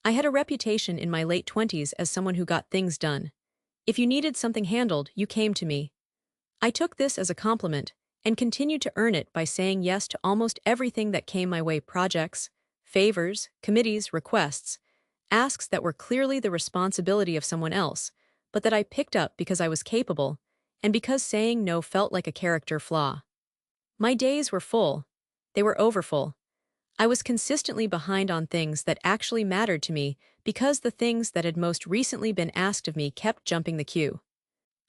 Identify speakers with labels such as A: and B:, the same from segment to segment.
A: I had a reputation in my late 20s as someone who got things done. If you needed something handled, you came to me. I took this as a compliment and continued to earn it by saying yes to almost everything that came my way: projects, favors, committees, requests, asks that were clearly the responsibility of someone else, but that I picked up because I was capable, and because saying no felt like a character flaw. My days were full. They were overfull. I was consistently behind on things that actually mattered to me because the things that had most recently been asked of me kept jumping the queue.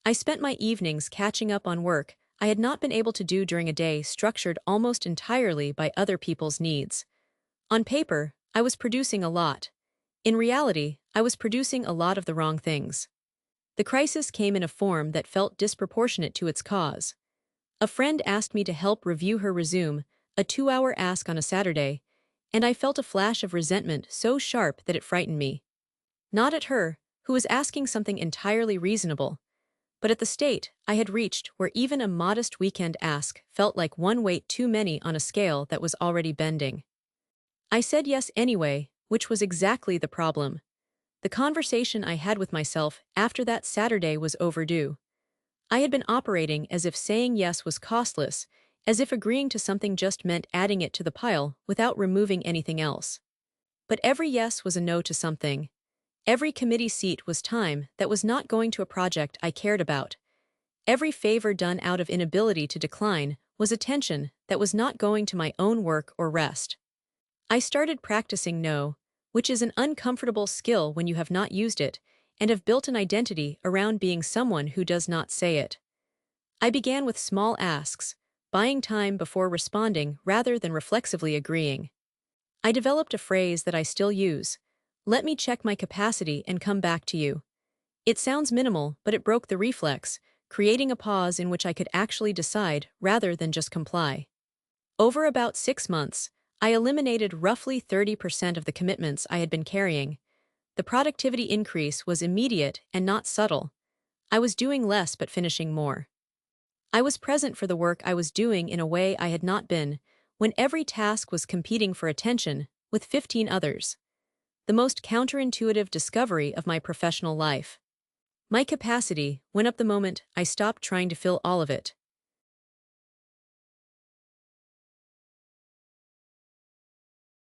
A: I spent my evenings catching up on work I had not been able to do during a day structured almost entirely by other people's needs. On paper, I was producing a lot. In reality, I was producing a lot of the wrong things. The crisis came in a form that felt disproportionate to its cause. A friend asked me to help review her resume, a 2-hour ask on a Saturday, and I felt a flash of resentment so sharp that it frightened me. Not at her, who was asking something entirely reasonable, but at the state I had reached where even a modest weekend ask felt like one weight too many on a scale that was already bending. I said yes anyway, which was exactly the problem. The conversation I had with myself after that Saturday was overdue. I had been operating as if saying yes was costless, as if agreeing to something just meant adding it to the pile without removing anything else. But every yes was a no to something. Every committee seat was time that was not going to a project I cared about. Every favor done out of inability to decline was attention that was not going to my own work or rest. I started practicing no, which is an uncomfortable skill when you have not used it, and have built an identity around being someone who does not say it. I began with small asks, buying time before responding rather than reflexively agreeing. I developed a phrase that I still use: "Let me check my capacity and come back to you." It sounds minimal, but it broke the reflex, creating a pause in which I could actually decide rather than just comply. Over about 6 months, I eliminated roughly 30% of the commitments I had been carrying. The productivity increase was immediate and not subtle. I was doing less but finishing more. I was present for the work I was doing in a way I had not been, when every task was competing for attention with 15 others. The most counterintuitive discovery of my professional life. My capacity went up the moment I stopped trying to fill all of it.